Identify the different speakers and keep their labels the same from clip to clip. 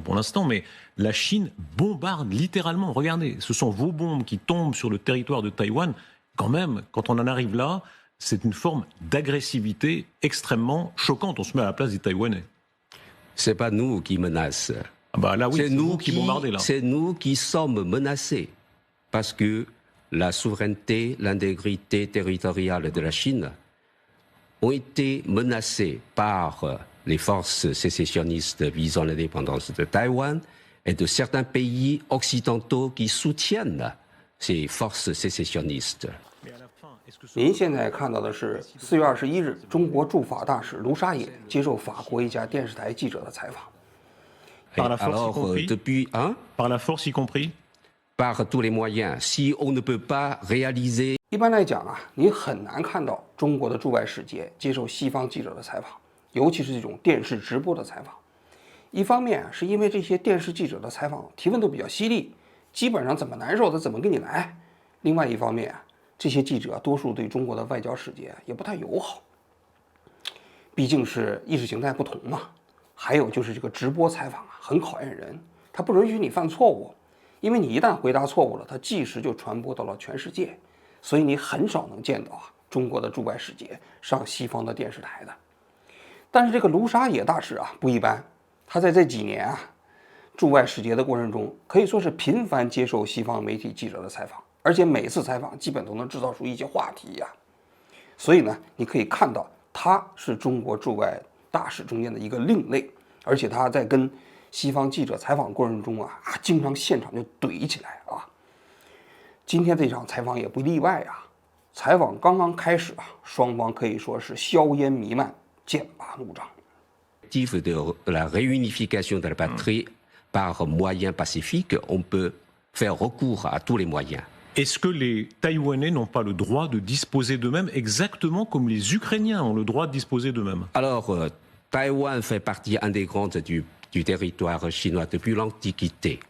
Speaker 1: pour l'instant, mais la Chine bombarde littéralement. Regardez, ce sont vos bombes qui tombent sur le territoire de Taïwan. Quand même, quand on en arrive là, c'est une forme d'agressivité extrêmement choquante. On se met à la place des Taïwanais.
Speaker 2: C'est pas nous qui menaçons.
Speaker 1: Ah bah là, oui, c'est nous qui bombardez là.
Speaker 2: C'est nous qui sommes menacés. Parce que la souveraineté, l'intégrité territoriale de la Chine ont été menacées par les forces sécessionnistes visant l'indépendance de Taïwan et de certains pays occidentaux qui soutiennent ces forces sécessionnistes.
Speaker 3: 您现在看到的是4月21日，中国驻法大使卢沙野接受法国一家电视台记者的采访。
Speaker 1: Par la force y compris.
Speaker 2: Depuis, hein?
Speaker 1: Par la force y compris.
Speaker 2: Par tous les moyens. Si on ne peut pas réaliser.
Speaker 3: 一般来讲啊，你很难看到中国的驻外使节接受西方记者的采访，尤其是这种电视直播的采访。一方面是因为这些电视记者的采访提问都比较犀利，基本上怎么难受他怎么跟你来。另外一方面，这些记者多数对中国的外交使节也不太友好，毕竟是意识形态不同嘛。还有就是这个直播采访啊，很考验人，他不允许你犯错误，因为你一旦回答错误了，它即时就传播到了全世界，所以你很少能见到啊中国的驻外使节上西方的电视台的。但是这个卢沙野大使啊不一般，他在这几年啊驻外使节的过程中，可以说是频繁接受西方媒体记者的采访，而且每次采访基本都能制造出一些话题呀。所以呢，你可以看到他是中国驻外大使中间的一个另类，而且他在跟西方记者采访过程中啊，经常现场就怼起来啊。今天这场采访也不例外啊。采访刚刚开始啊，双方可以说是硝烟弥漫，剑拔弩张。
Speaker 2: De la réunification de la patrie par moyens pacifiques, on peut faire recours à tous les moyens.
Speaker 1: Est-ce que les Taïwanais n'ont pas le droit de disposer d'eux-mêmes exactement comme les Ukrainiens ont le droit de disposer d'eux-mêmes?
Speaker 2: Alors, Taïwan fait partie intégrante du territoire chinois depuis l'Antiquité.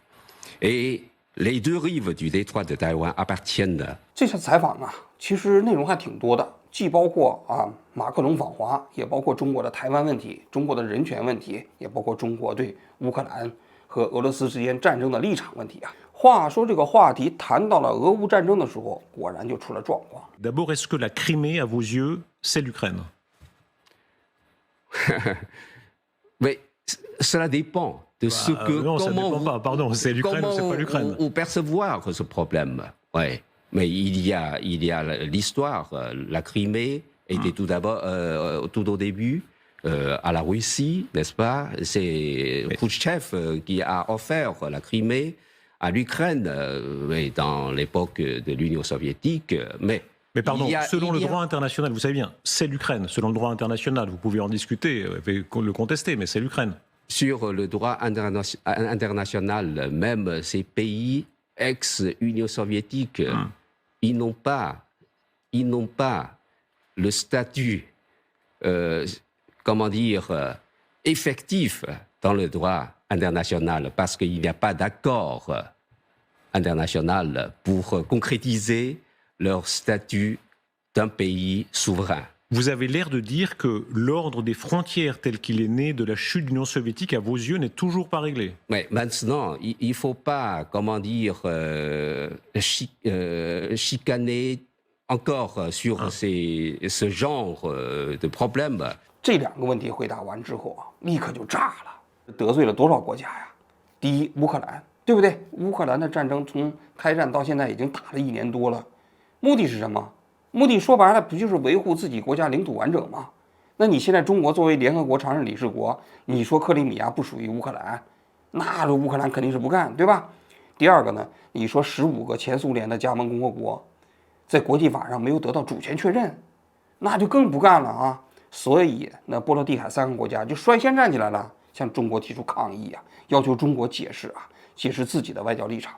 Speaker 2: Et les deux rives du détroit de Taïwan appartiennent.
Speaker 3: 这场采访啊，其实内容还挺多的，既包括马克龙访华，也包括中国的台湾问题、中国的人权问题，也包括中国对乌克兰和俄罗斯之间战争的立场问题啊。话说这个话题谈到了俄乌战争的时候，果然就出了状况。
Speaker 1: D'abord, est-ce que la Crimée, à vos yeux, c'est l'Ukraine?
Speaker 2: Mais cela dépend de ce que.
Speaker 1: Non, ça
Speaker 2: comment
Speaker 1: dépend pas. Pardon, c'est l'Ukraine ou c'est pas l'Ukraine?
Speaker 2: Ou percevoir ce problème. Ouais. Mais il y a l'histoire. La Crimée était tout d'abord, tout au début, à la Russie, n'est-ce pas? C'est Khrouchtchev qui a offert la Crimée à l'Ukraine dans l'époque de l'Union soviétique. Mais
Speaker 1: pardon, selon le droit international, vous savez bien, c'est l'Ukraine. Selon le droit international, vous pouvez en discuter, le contester, mais c'est l'Ukraine.
Speaker 2: Sur le droit international, même ces pays ex-Union soviétique, ils n'ont pas le statut, comment dire, effectif dans le droit international, parce qu'il n'y a pas d'accord international pour concrétiser leur statut d'un pays souverain.
Speaker 1: Vous avez l'air de dire que l'ordre des frontières tel qu'il est né de la chute de l'Union soviétique, à vos yeux, n'est toujours pas réglé.
Speaker 2: Mais maintenant, il ne faut pas, comment dire, chicaner encore sur ce genre de problème.
Speaker 3: 这两个问题回答完之后啊，立刻就炸了，得罪了多少国家呀？第一，乌克兰，对不对？乌克兰的战争从开战到现在已经打了1年多了，目的是什么？目的说白了不就是维护自己国家领土完整吗？那你现在中国作为联合国常任理事国，你说克里米亚不属于乌克兰，那乌克兰肯定是不干，对吧？第二个呢，你说15个前苏联的加盟共和国在国际法上没有得到主权确认，那就更不干了啊！所以那波罗的海3个国家就率先站起来了，向中国提出抗议啊，要求中国解释自己的外交立场。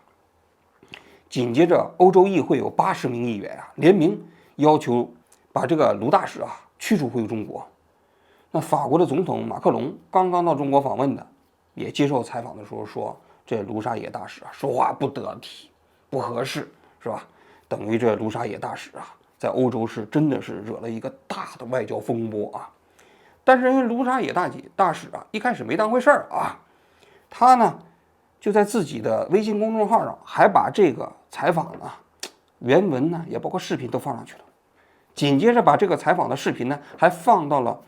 Speaker 3: 紧接着，欧洲议会有80名议员联名要求把这个卢大使驱逐回中国。那法国的总统马克龙刚刚到中国访问的，也接受采访的时候说，这卢沙野大使说话不得体，不合适，是吧？等于这卢沙野大使在欧洲是真的是惹了一个大的外交风波啊。但是人家卢沙野大使一开始没当回事儿啊，他呢就在自己的微信公众号上还把这个采访呢原文呢也包括视频都放上去了，紧接着把这个采访的视频呢还放到了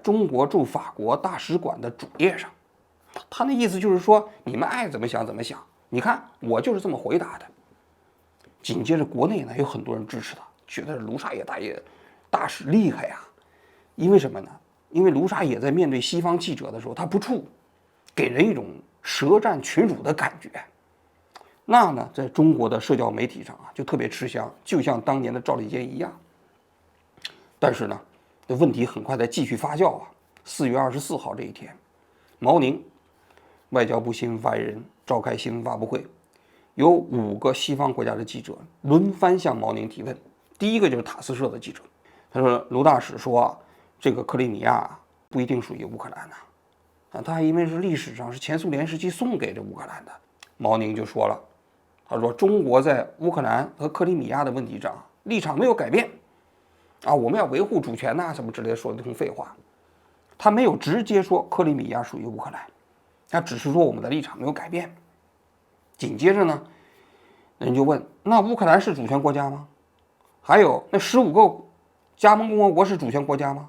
Speaker 3: 中国驻法国大使馆的主页上。他那意思就是说，你们爱怎么想怎么想，你看我就是这么回答的。紧接着国内呢有很多人支持他，觉得卢沙野大使厉害呀。因为什么呢？因为卢沙野在面对西方记者的时候，他不怵，给人一种舌战群儒的感觉。那呢，在中国的社交媒体上啊，就特别吃香，就像当年的赵立坚一样。但是呢，这问题很快在继续发酵啊。4月24号这一天，毛宁外交部新闻发言人召开新闻发布会，有5个西方国家的记者轮番向毛宁提问。第一个就是塔斯社的记者，他说卢大使说这个克里米亚不一定属于乌克兰呐，他还因为是历史上是前苏联时期送给这乌克兰的。毛宁就说了，他说中国在乌克兰和克里米亚的问题上立场没有改变啊，我们要维护主权呐，什么之类的，说了一通废话。他没有直接说克里米亚属于乌克兰，他只是说我们的立场没有改变。紧接着呢，人就问，那乌克兰是主权国家吗？还有那15个加盟共和国是主权国家吗？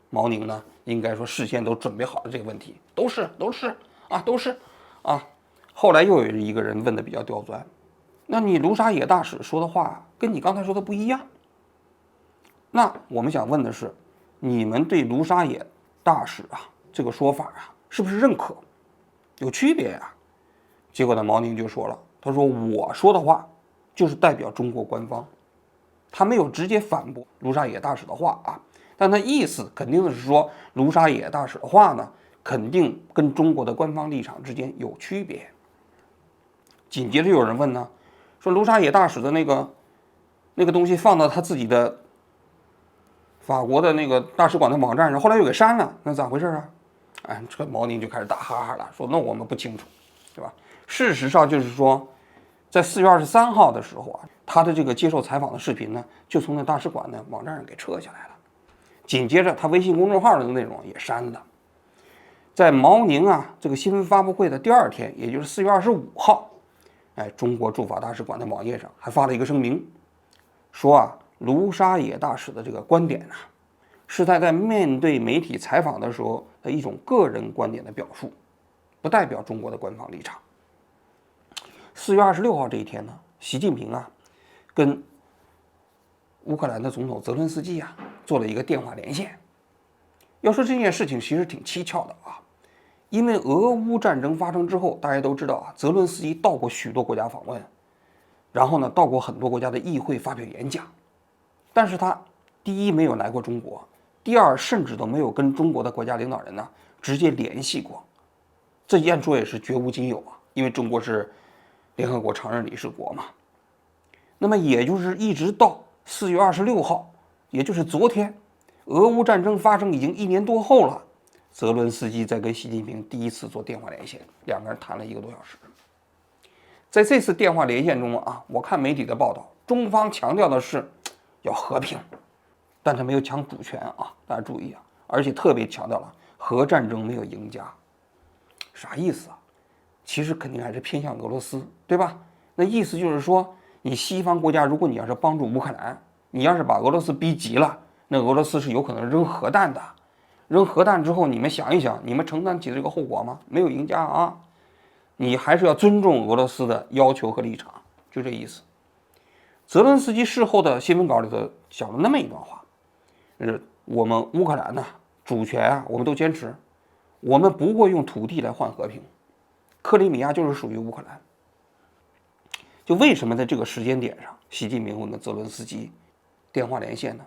Speaker 3: 毛宁呢应该说事先都准备好了这个问题，都是啊。后来又有一个人问的比较刁钻，那你卢沙野大使说的话跟你刚才说的不一样。那我们想问的是，你们对卢沙野大使这个说法是不是认可？有区别呀？结果呢，毛宁就说了，他说我说的话就是代表中国官方，他没有直接反驳卢沙野大使的话但他意思肯定是说卢沙野大使的话呢，肯定跟中国的官方立场之间有区别。紧接着有人问呢，说卢沙野大使的那个东西放到他自己的法国的那个大使馆的网站上，后来又给删了，那咋回事啊？这毛宁就开始打哈哈了，说那我们不清楚，对吧？事实上就是说，在4月23号的时候他的这个接受采访的视频呢，就从那大使馆的网站上给撤下来了。紧接着他微信公众号的内容也删了。在毛宁这个新闻发布会的第2天，也就是4月25号，中国驻法大使馆的网页上还发了一个声明，说卢沙野大使的这个观点是他在面对媒体采访的时候的一种个人观点的表述，不代表中国的官方立场。4月26号这一天呢，习近平跟乌克兰的总统泽伦斯基做了一个电话连线。要说这件事情其实挺蹊跷的因为俄乌战争发生之后，大家都知道泽伦斯基到过许多国家访问，然后呢到过很多国家的议会发表演讲，但是他第一没有来过中国，第二甚至都没有跟中国的国家领导人直接联系过，这按说也是绝无仅有因为中国是联合国常任理事国嘛。那么也就是一直到4月26号，也就是昨天，俄乌战争发生已经1年多后了，泽伦斯基在跟习近平第一次做电话连线，两个人谈了1个多小时。在这次电话连线中我看媒体的报道，中方强调的是要和平，但他没有抢主权大家注意而且特别强调了核战争没有赢家。啥意思其实肯定还是偏向俄罗斯，对吧？那意思就是说，你西方国家如果你要是帮助乌克兰，你要是把俄罗斯逼急了，那俄罗斯是有可能扔核弹的。扔核弹之后，你们想一想，你们承担起这个后果吗？没有赢家你还是要尊重俄罗斯的要求和立场，就这意思。泽伦斯基事后的新闻稿里头讲了那么一段话，就是我们乌克兰主权我们都坚持，我们不会用土地来换和平，克里米亚就是属于乌克兰。就为什么在这个时间点上，习近平会跟泽伦斯基电话连线呢？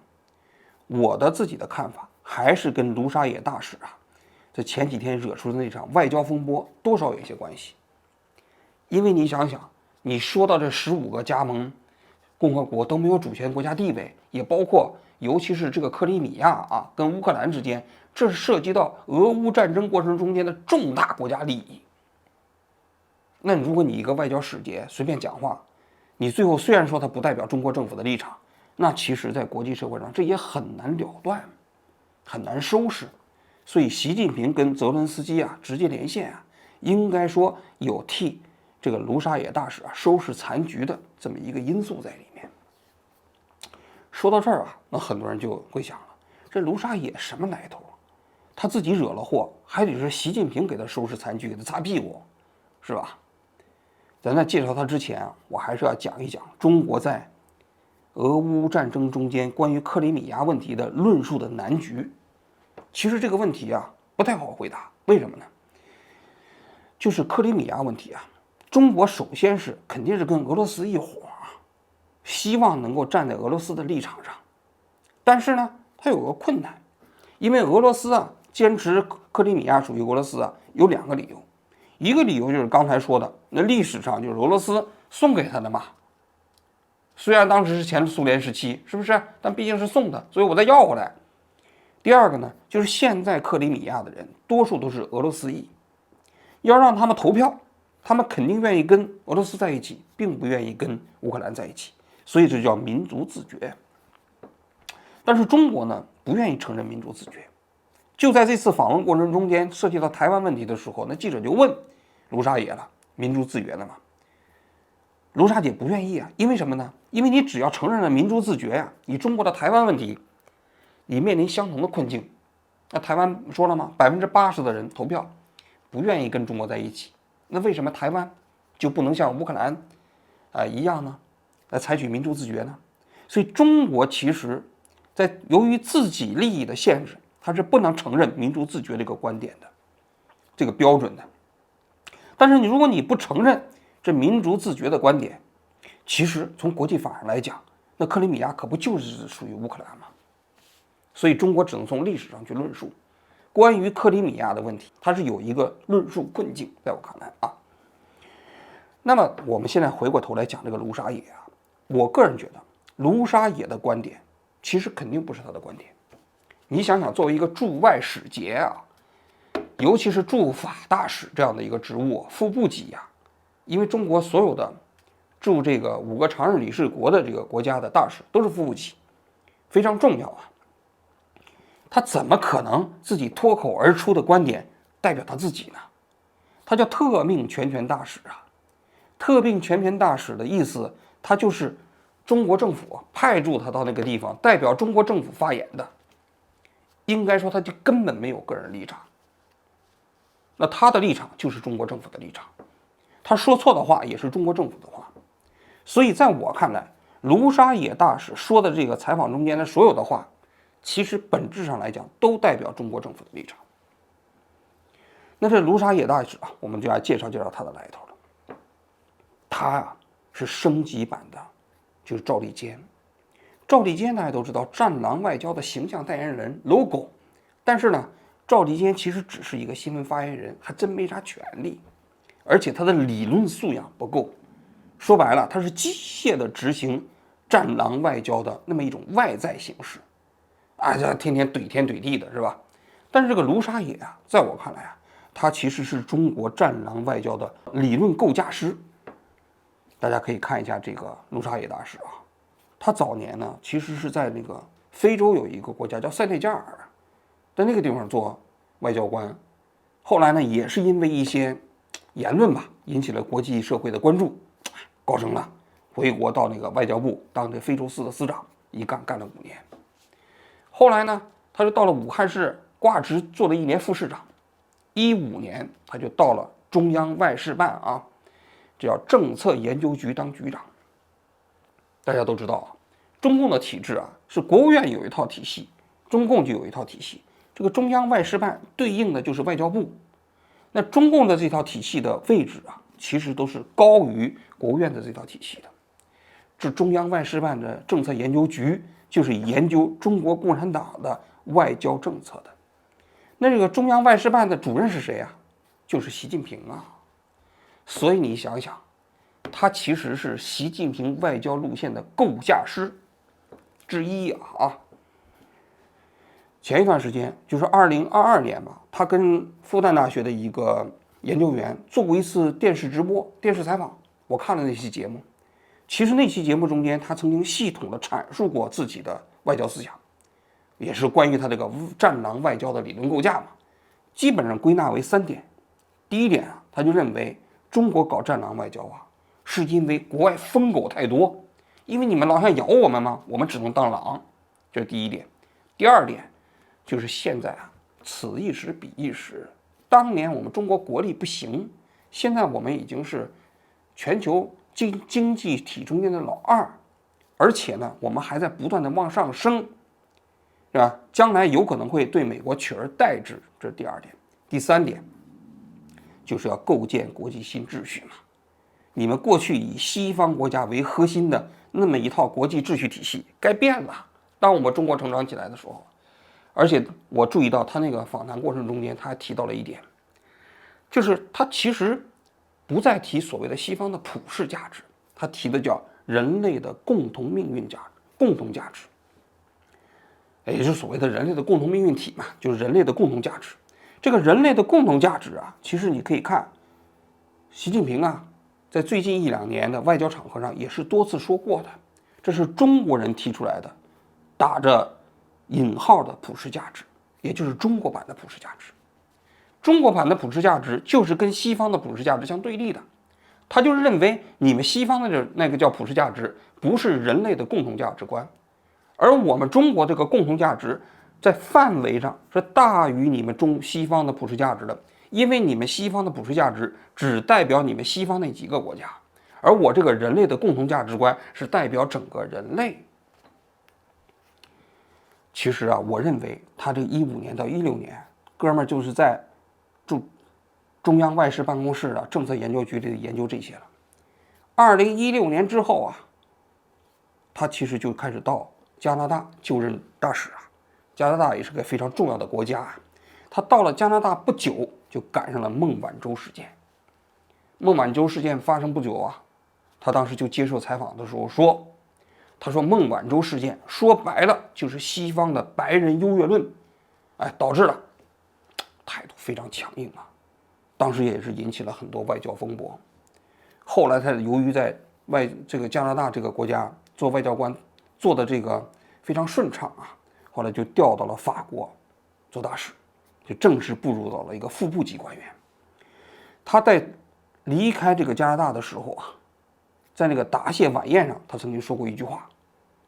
Speaker 3: 我的自己的看法还是跟卢沙野大使这前几天惹出的那场外交风波多少有一些关系。因为你想想，你说到这15个加盟共和国都没有主权国家地位，也包括尤其是这个克里米亚跟乌克兰之间，这是涉及到俄乌战争过程中间的重大国家利益。那如果你一个外交使节随便讲话，你最后虽然说它不代表中国政府的立场，那其实在国际社会上这也很难了断，很难收拾。所以习近平跟泽伦斯基直接连线应该说有替这个卢沙野大使收拾残局的这么一个因素在里面。说到这儿啊，那很多人就会想了，这卢沙野什么来头？他自己惹了祸，还得是习近平给他收拾残局，给他擦屁股，是吧？咱在介绍他之前啊，我还是要讲一讲中国在俄乌战争中间关于克里米亚问题的论述的难局。其实这个问题啊不太好回答，为什么呢？就是克里米亚问题啊，中国首先是肯定是跟俄罗斯一伙啊，希望能够站在俄罗斯的立场上，但是呢，它有个困难，因为俄罗斯啊坚持克里米亚属于俄罗斯啊，有2个理由。一个理由就是刚才说的，那历史上就是俄罗斯送给他的嘛，虽然当时是前苏联时期，是不是？但毕竟是送的，所以我再要回来。第二个呢，就是现在克里米亚的人多数都是俄罗斯裔，要让他们投票，他们肯定愿意跟俄罗斯在一起，并不愿意跟乌克兰在一起，所以这叫民族自决。但是中国呢，不愿意承认民族自决。就在这次访问过程中间，涉及到台湾问题的时候，那记者就问卢沙野了：“民族自决了吗？”卢沙姐不愿意啊，因为什么呢？因为你只要承认了民族自决呀，你中国的台湾问题，你面临相同的困境。那台湾说了吗？80%的人投票不愿意跟中国在一起，那为什么台湾就不能像乌克兰一样呢？来采取民族自决呢？所以中国其实在由于自己利益的限制，它是不能承认民族自决这个观点的，这个标准的。但是如果你不承认这民族自决的观点，其实从国际法上来讲，那克里米亚可不就是属于乌克兰吗？所以中国只能从历史上去论述关于克里米亚的问题，它是有一个论述困境，在我看来啊。那么我们现在回过头来讲这个卢沙野啊，我个人觉得卢沙野的观点其实肯定不是他的观点。你想想，作为一个驻外使节啊，尤其是驻法大使这样的一个职务，副部级啊，因为中国所有的驻这个5个常任理事国的这个国家的大使都是副部级，非常重要啊。他怎么可能自己脱口而出的观点代表他自己呢？他叫特命全权大使啊。特命全权大使的意思，他就是中国政府派驻他到那个地方，代表中国政府发言的。应该说，他就根本没有个人立场。那他的立场就是中国政府的立场，他说错的话也是中国政府的话。所以在我看来，卢沙野大使说的这个采访中间的所有的话，其实本质上来讲都代表中国政府的立场。那这卢沙野大使啊，我们就来介绍介绍他的来头了。他啊是升级版的，就是赵立坚。赵立坚大家都知道，战狼外交的形象代言人 logo， 但是呢，赵立坚其实只是一个新闻发言人，还真没啥权利，而且他的理论素养不够。说白了，他是机械的执行战狼外交的那么一种外在形式，这天天怼天怼地的是吧？但是这个卢沙野啊，在我看来啊，他其实是中国战狼外交的理论构架师。大家可以看一下这个卢沙野大使啊。他早年呢，其实是在那个非洲有一个国家叫塞内加尔，在那个地方做外交官。后来呢，也是因为一些言论吧，引起了国际社会的关注，高升了，回国到那个外交部当这非洲司的司长，一干了5年。后来呢，他就到了武汉市挂职，做了1年副市长。15年，他就到了中央外事办啊，这叫政策研究局当局长。大家都知道啊，中共的体制啊，是国务院有一套体系，中共就有一套体系。这个中央外事办对应的就是外交部。那中共的这套体系的位置啊，其实都是高于国务院的这套体系的。这中央外事办的政策研究局就是研究中国共产党的外交政策的。那这个中央外事办的主任是谁啊？就是习近平啊。所以你想想，他其实是习近平外交路线的构架师之一啊。前一段时间，就是2022年吧，他跟复旦大学的一个研究员做过一次电视直播、电视采访。我看了那期节目，其实那期节目中间，他曾经系统的阐述过自己的外交思想，也是关于他这个战狼外交的理论构架嘛。基本上归纳为3点。第一点啊，他就认为中国搞战狼外交啊，是因为国外疯狗太多，因为你们老想咬我们嘛，我们只能当狼。这是第一点。第二点就是现在啊，此一时彼一时。当年我们中国国力不行，现在我们已经是全球经济体中间的老二，而且呢，我们还在不断的往上升，是吧？将来有可能会对美国取而代之，这是第二点。第三点就是要构建国际新秩序嘛。你们过去以西方国家为核心的那么一套国际秩序体系该变了。当我们中国成长起来的时候，而且我注意到他那个访谈过程中间，他还提到了一点，就是他其实不再提所谓的西方的普世价值，他提的叫人类的共同命运价值、共同价值，也就是所谓的人类的共同命运体嘛，就是人类的共同价值。这个人类的共同价值啊，其实你可以看，习近平啊，在最近1-2年的外交场合上也是多次说过的，这是中国人提出来的，打着引号的普世价值，也就是中国版的普世价值。中国版的普世价值就是跟西方的普世价值相对立的，他就是认为你们西方的那个叫普世价值不是人类的共同价值观，而我们中国这个共同价值在范围上是大于你们西方的普世价值的，因为你们西方的普世价值只代表你们西方那几个国家，而我这个人类的共同价值观是代表整个人类。其实啊，我认为他这15年到16年，哥们儿就是在中央外事办公室的政策研究局里研究这些了。2016年之后啊，他其实就开始到加拿大就任大使啊。加拿大也是个非常重要的国家啊。他到了加拿大不久，就赶上了孟晚舟事件。孟晚舟事件发生不久啊，他当时就接受采访的时候说，他说孟晚舟事件说白了就是西方的白人优越论，导致了，态度非常强硬啊。当时也是引起了很多外交风波。后来他由于在这个加拿大这个国家做外交官做的这个非常顺畅啊，后来就调到了法国做大使，就正式步入到了一个副部级官员。他在离开这个加拿大的时候啊，在那个答谢晚宴上，他曾经说过一句话，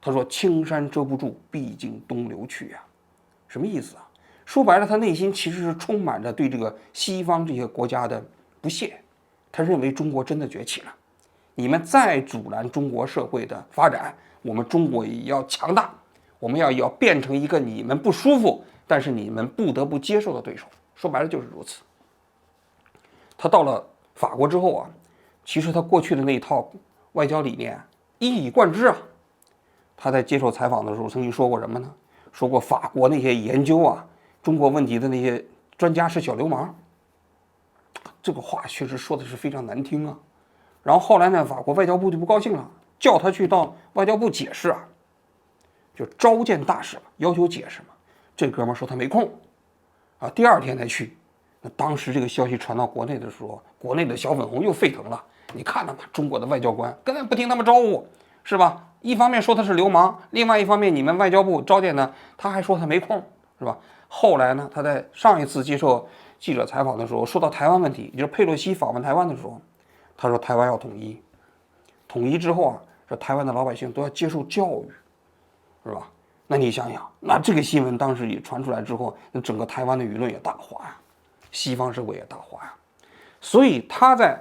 Speaker 3: 他说青山遮不住，毕竟东流去呀。什么意思啊？说白了，他内心其实是充满着对这个西方这些国家的不屑。他认为中国真的崛起了，你们再阻拦中国社会的发展，我们中国也要强大，我们要变成一个你们不舒服，但是你们不得不接受的对手。说白了就是如此。他到了法国之后啊，其实他过去的那一套外交理念一以贯之啊。他在接受采访的时候曾经说过什么呢？说过法国那些研究啊中国问题的那些专家是小流氓。这个话确实说的是非常难听啊。然后后来呢，法国外交部就不高兴了，叫他去到外交部解释啊，就召见大使嘛，要求解释嘛。这哥们说他没空啊，第2天才去。那当时这个消息传到国内的时候，国内的小粉红又沸腾了。你看到吗？中国的外交官根本不听他们招呼，是吧？一方面说他是流氓，另外一方面你们外交部召见呢，他还说他没空，是吧？后来呢，他在上一次接受记者采访的时候，说到台湾问题，也就是佩洛西访问台湾的时候，他说台湾要统一，统一之后啊，说台湾的老百姓都要接受教育，是吧？那你想想，那这个新闻当时也传出来之后，那整个台湾的舆论也大哗呀，西方社会也大哗呀。所以他在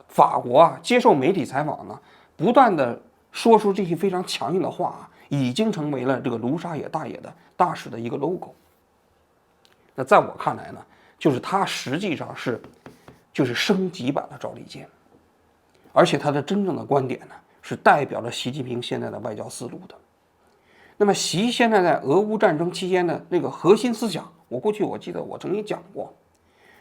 Speaker 3: 法国啊接受媒体采访呢，不断的说出这些非常强硬的话啊，已经成为了这个卢沙野大爷的大使的一个 logo。那在我看来呢，就是他实际上就是升级版的赵立坚，而且他的真正的观点呢，是代表了习近平现在的外交思路的。那么习现在在俄乌战争期间的那个核心思想，我记得我曾经讲过，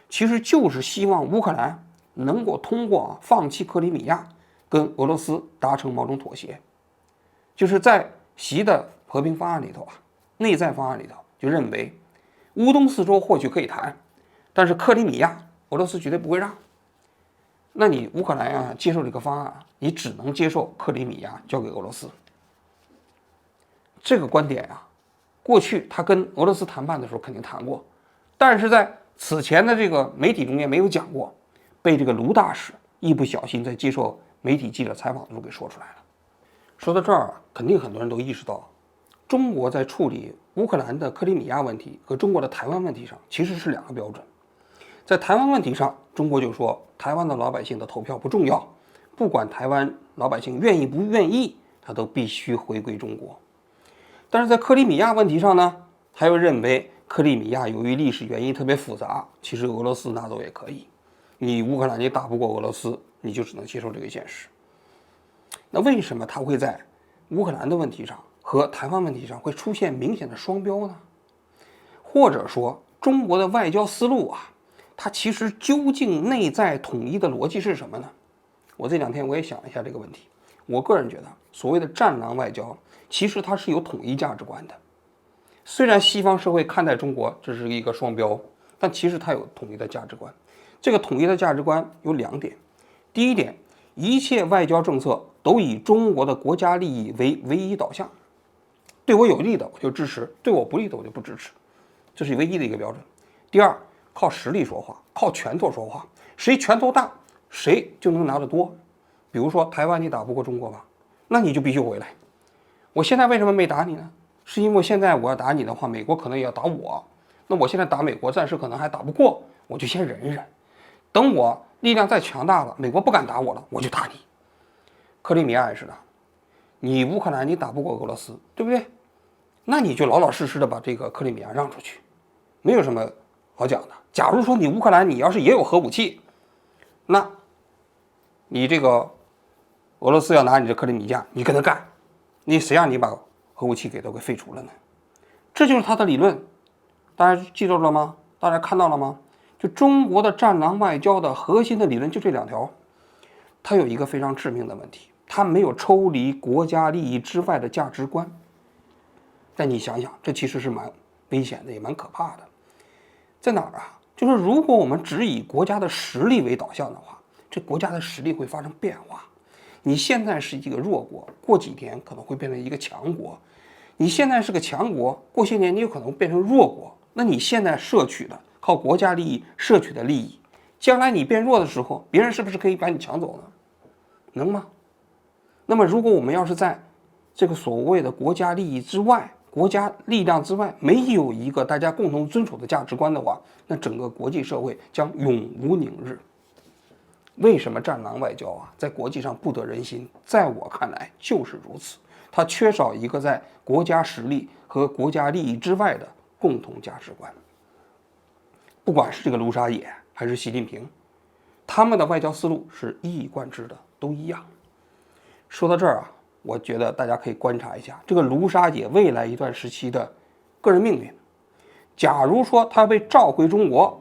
Speaker 3: 其实就是希望乌克兰能够通过放弃克里米亚，跟俄罗斯达成某种妥协。就是在习的和平方案里头啊，内在方案里头就认为，乌东4州或许可以谈，但是克里米亚俄罗斯绝对不会让。那你乌克兰要接受这个方案，你只能接受克里米亚交给俄罗斯。这个观点啊，过去他跟俄罗斯谈判的时候肯定谈过，但是在此前的这个媒体中间没有讲过，被这个卢大使一不小心在接受媒体记者采访的时候给说出来了。说到这儿，肯定很多人都意识到，中国在处理乌克兰的克里米亚问题和中国的台湾问题上其实是两个标准。在台湾问题上，中国就说台湾的老百姓的投票不重要，不管台湾老百姓愿意不愿意，他都必须回归中国。但是在克里米亚问题上呢，他又认为克里米亚由于历史原因特别复杂，其实俄罗斯拿走也可以，你乌克兰你打不过俄罗斯，你就只能接受这个现实。那为什么他会在乌克兰的问题上和台湾问题上会出现明显的双标呢？或者说中国的外交思路啊，它其实究竟内在统一的逻辑是什么呢？我这两天我也想了一下这个问题，我个人觉得所谓的战狼外交其实它是有统一价值观的。虽然西方社会看待中国这是一个双标，但其实它有统一的价值观。这个统一的价值观有两点。第一点，一切外交政策都以中国的国家利益为唯一导向，对我有利的我就支持，对我不利的我就不支持，这是唯一的一个标准。第二，靠实力说话，靠拳头说话，谁拳头大谁就能拿得多。比如说台湾你打不过中国吧，那你就必须回来。我现在为什么没打你呢？是因为现在我要打你的话，美国可能也要打我，那我现在打美国暂时可能还打不过，我就先忍一忍，等我力量再强大了，美国不敢打我了，我就打你。克里米亚也是的，你乌克兰你打不过俄罗斯，对不对？那你就老老实实的把这个克里米亚让出去，没有什么好讲的。假如说你乌克兰你要是也有核武器，那你这个俄罗斯要拿你的克里米亚，你跟他干，你谁让你把核武器给都给废除了呢？这就是他的理论，大家记住了吗？大家看到了吗？就中国的战狼外交的核心的理论就这两条，它有一个非常致命的问题，它没有抽离国家利益之外的价值观。但你想想，这其实是蛮危险的，也蛮可怕的。在哪儿啊？就是如果我们只以国家的实力为导向的话，这国家的实力会发生变化。你现在是一个弱国，过几年可能会变成一个强国；你现在是个强国，过些年你有可能变成弱国。那你现在摄取的靠国家利益摄取的利益，将来你变弱的时候，别人是不是可以把你抢走呢？能吗？那么如果我们要是在这个所谓的国家利益之外，国家力量之外没有一个大家共同遵守的价值观的话，那整个国际社会将永无宁日。为什么战狼外交啊在国际上不得人心？在我看来就是如此，它缺少一个在国家实力和国家利益之外的共同价值观。不管是这个卢沙野还是习近平，他们的外交思路是一以贯之的，都一样。说到这儿啊，我觉得大家可以观察一下这个卢沙野未来一段时期的个人命运。假如说他被召回中国，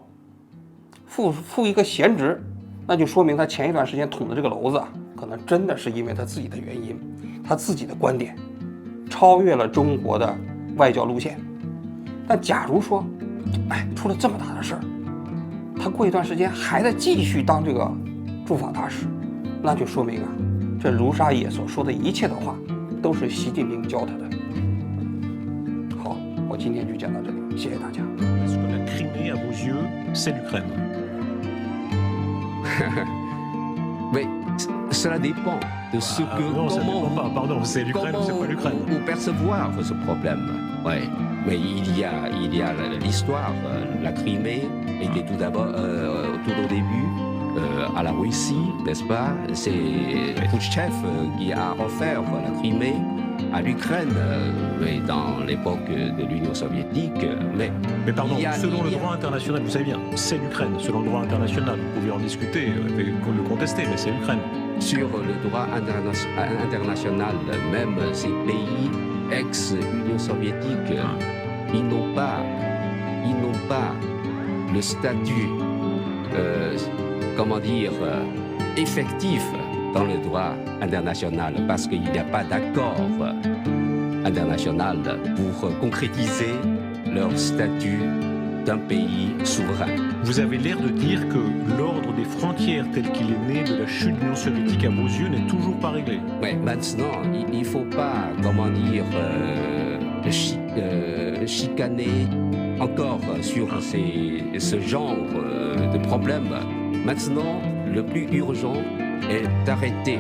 Speaker 3: 负一个闲职，那就说明他前一段时间捅的这个篓子啊，可能真的是因为他自己的原因，他自己的观点超越了中国的外交路线。但假如说，出了这么大的事儿，他过一段时间还在继续当这个驻法大使，那就说明啊，这卢沙野所说的一切的话，都是习近平教他的。好，我今天就讲到这里，谢谢大家。
Speaker 1: Est-ce que la Crimée, à vos yeux, c'est l'Ukraine?
Speaker 2: Mais cela dépend de ce que
Speaker 1: non, ça
Speaker 2: comment,
Speaker 1: dépend pas. Pardon, c'est l'Ukraine ou c'est pas l'Ukraine?
Speaker 2: Ou percevoir ce problème. Ouais. Mais il y a l'histoire. La Crimée était tout d'abord, tout au début, à la Russie, n'est-ce pas? C'est Khrouchtchev qui a offert la Crimée à l'Ukraine, dans l'époque de l'Union soviétique. Mais
Speaker 1: pardon, selon le droit international, vous savez bien, c'est l'Ukraine, selon le droit international. Vous pouvez en discuter, le contester, mais c'est l'Ukraine.
Speaker 2: Sur le droit international, même ces pays ex-Union soviétique, ils n'ont pas le statut, effectif dans le droit international, parce qu'il n'y a pas d'accord international pour concrétiser leur statut d'un pays souverain.
Speaker 1: Vous avez l'air de dire que l'ordre des frontières tel qu'il est né de la chute de l'Union soviétique à vos yeux n'est toujours pas réglé.
Speaker 2: Oui, maintenant, il ne faut pas, chicaner encore sur ce genre de problème. Maintenant, le plus urgent est d'arrêter,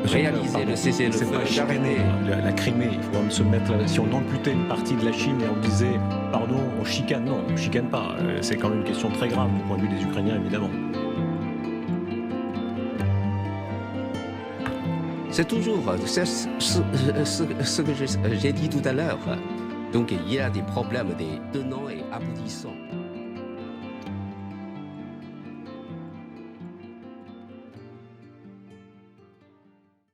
Speaker 2: réaliser le cessez-le-feu.
Speaker 1: C'est pas Crimée, la Crimée. Il faut quand même se mettre là. Si on amputait une partie de la Chine et on disait, pardon, on chicane, non, on chicane pas. C'est quand même une question très grave du point de vue des Ukrainiens, évidemment.
Speaker 2: C'est toujours ce que j'ai dit tout à l'heure. Donc il y a des problèmes des tenants et aboutissants.